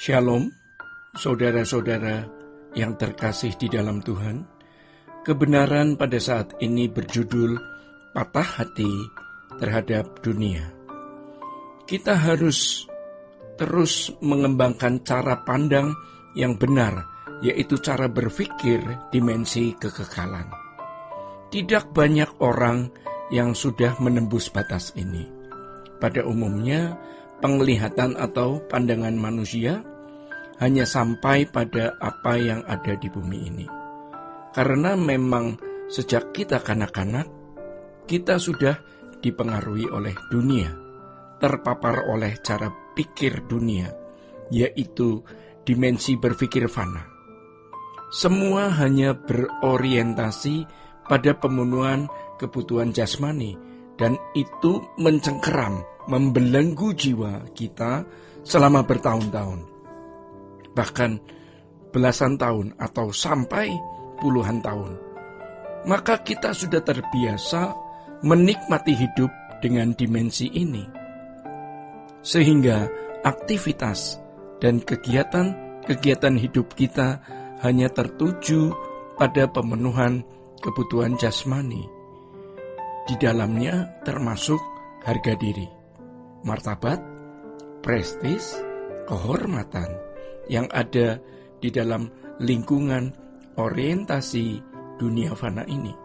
Shalom, saudara-saudara yang terkasih di dalam Tuhan. Kebenaran pada saat ini berjudul patah hati terhadap dunia. Kita harus terus mengembangkan cara pandang yang benar, yaitu cara berpikir dimensi kekekalan. Tidak banyak orang yang sudah menembus batas ini. Pada umumnya, penglihatan atau pandangan manusia hanya sampai pada apa yang ada di bumi ini. Karena memang sejak kita kanak-kanak, kita sudah dipengaruhi oleh dunia, terpapar oleh cara pikir dunia, yaitu dimensi berpikir fana. Semua hanya berorientasi pada pemenuhan kebutuhan jasmani, dan itu mencengkeram, membelenggu jiwa kita selama bertahun-tahun, bahkan belasan tahun atau sampai puluhan tahun. Maka kita sudah terbiasa menikmati hidup dengan dimensi ini, sehingga aktivitas dan kegiatan hidup kita hanya tertuju pada pemenuhan kebutuhan jasmani. Di dalamnya termasuk harga diri, martabat, prestis, kehormatan yang ada di dalam lingkungan orientasi dunia fana ini.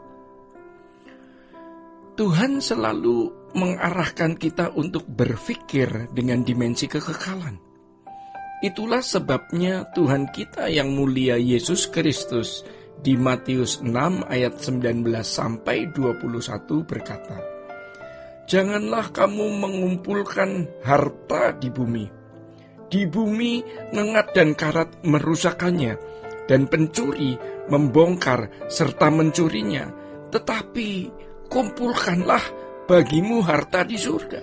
Tuhan selalu mengarahkan kita untuk berpikir dengan dimensi kekekalan. Itulah sebabnya Tuhan kita yang mulia Yesus Kristus di Matius 6 ayat 19 sampai 21 berkata, "Janganlah kamu mengumpulkan harta di bumi. Di bumi ngengat dan karat merusakkannya, dan pencuri membongkar serta mencurinya. Tetapi kumpulkanlah bagimu harta di surga.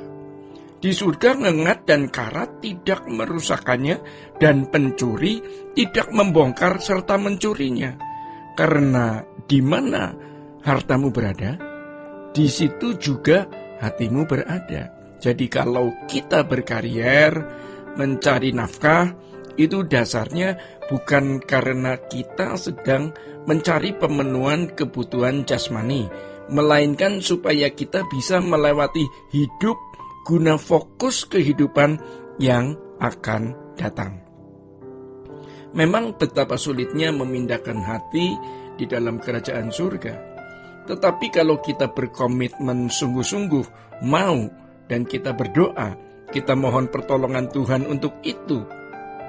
Di surga ngengat dan karat tidak merusakkannya, dan pencuri tidak membongkar serta mencurinya. Karena di mana hartamu berada, di situ juga hatimu berada." Jadi kalau kita berkarier, mencari nafkah, itu dasarnya bukan karena kita sedang mencari pemenuhan kebutuhan jasmani, melainkan supaya kita bisa melewati hidup guna fokus kehidupan yang akan datang. Memang betapa sulitnya memindahkan hati di dalam kerajaan surga. Tetapi kalau kita berkomitmen sungguh-sungguh mau dan kita berdoa, kita mohon pertolongan Tuhan untuk itu,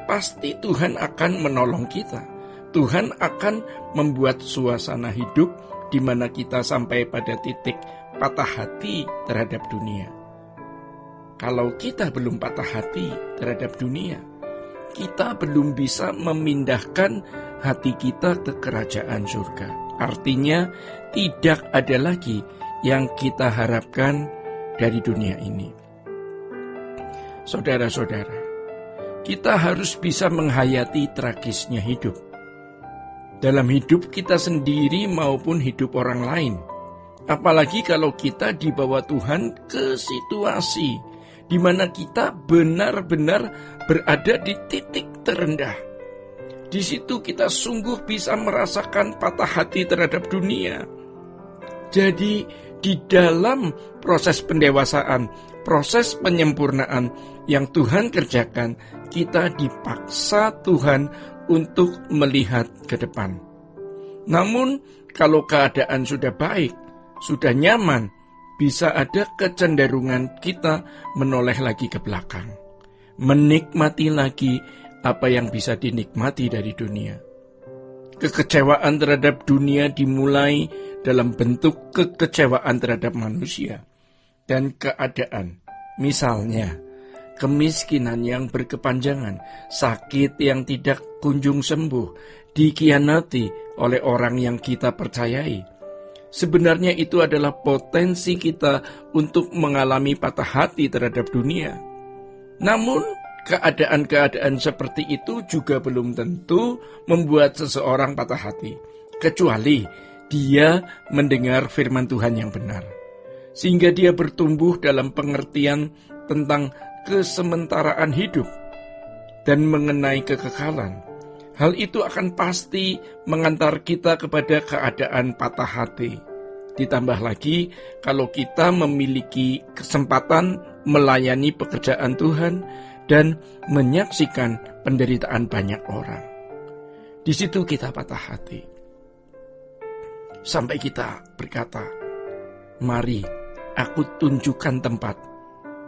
pasti Tuhan akan menolong kita. Tuhan akan membuat suasana hidup di mana kita sampai pada titik patah hati terhadap dunia. Kalau kita belum patah hati terhadap dunia, kita belum bisa memindahkan hati kita ke kerajaan surga. Artinya tidak ada lagi yang kita harapkan dari dunia ini. Saudara-saudara, kita harus bisa menghayati tragisnya hidup. Dalam hidup kita sendiri maupun hidup orang lain. Apalagi kalau kita dibawa Tuhan ke situasi di mana kita benar-benar berada di titik terendah. Di situ kita sungguh bisa merasakan patah hati terhadap dunia. Jadi di dalam proses pendewasaan, proses penyempurnaan yang Tuhan kerjakan, kita dipaksa Tuhan untuk melihat ke depan. Namun kalau keadaan sudah baik, sudah nyaman, bisa ada kecenderungan kita menoleh lagi ke belakang, menikmati lagi apa yang bisa dinikmati dari dunia. Kekecewaan terhadap dunia dimulai dalam bentuk kekecewaan terhadap manusia dan keadaan. Misalnya, kemiskinan yang berkepanjangan, sakit yang tidak kunjung sembuh, dikhianati oleh orang yang kita percayai. Sebenarnya itu adalah potensi kita untuk mengalami patah hati terhadap dunia. Namun, keadaan-keadaan seperti itu juga belum tentu membuat seseorang patah hati, kecuali dia mendengar firman Tuhan yang benar, sehingga dia bertumbuh dalam pengertian tentang kesementaraan hidup. dan mengenai kekekalan, hal itu akan pasti mengantar kita kepada keadaan patah hati. Ditambah lagi kalau kita memiliki kesempatan melayani pekerjaan Tuhan dan menyaksikan penderitaan banyak orang. Di situ kita patah hati. Sampai kita berkata, "Mari, aku tunjukkan tempat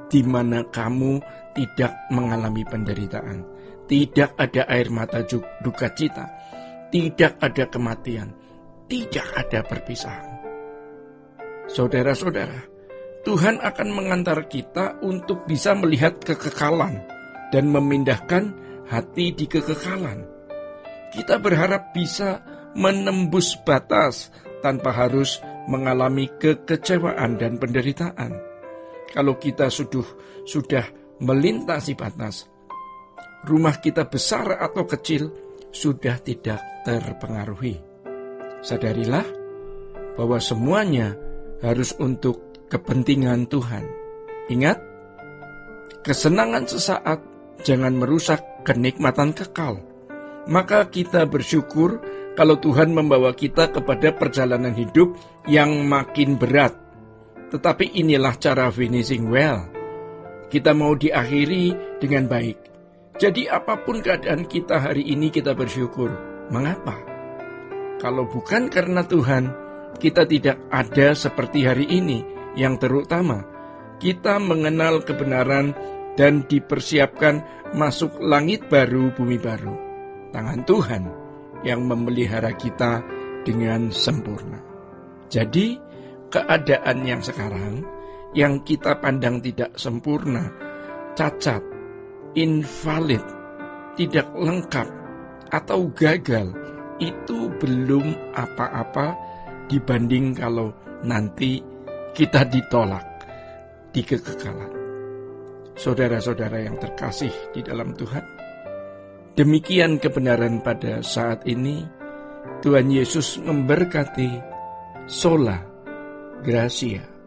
di mana kamu tidak mengalami penderitaan. Tidak ada air mata duka cita. Tidak ada kematian. Tidak ada perpisahan." Saudara-saudara, Tuhan akan mengantar kita untuk bisa melihat kekekalan dan memindahkan hati di kekekalan. Kita berharap bisa menembus batas tanpa harus mengalami kekecewaan dan penderitaan. Kalau kita sudah melintasi batas, rumah kita besar atau kecil sudah tidak terpengaruhi. Sadarilah bahwa semuanya harus untuk kepentingan Tuhan. Ingat, kesenangan sesaat jangan merusak kenikmatan kekal. Maka kita bersyukur kalau Tuhan membawa kita kepada perjalanan hidup yang makin berat. Tetapi inilah cara finishing well. Kita mau diakhiri dengan baik. Jadi apapun keadaan kita hari ini kita bersyukur. Mengapa? Kalau bukan karena Tuhan, kita tidak ada seperti hari ini. Yang terutama, kita mengenal kebenaran dan dipersiapkan masuk langit baru, bumi baru. Tangan Tuhan yang memelihara kita dengan sempurna. Jadi, keadaan yang sekarang, yang kita pandang tidak sempurna, cacat, invalid, tidak lengkap, atau gagal, itu belum apa-apa dibanding kalau nanti kita ditolak di kekekalan. Saudara-saudara yang terkasih di dalam Tuhan, demikian kebenaran pada saat ini. Tuhan Yesus memberkati. Sola Gracia.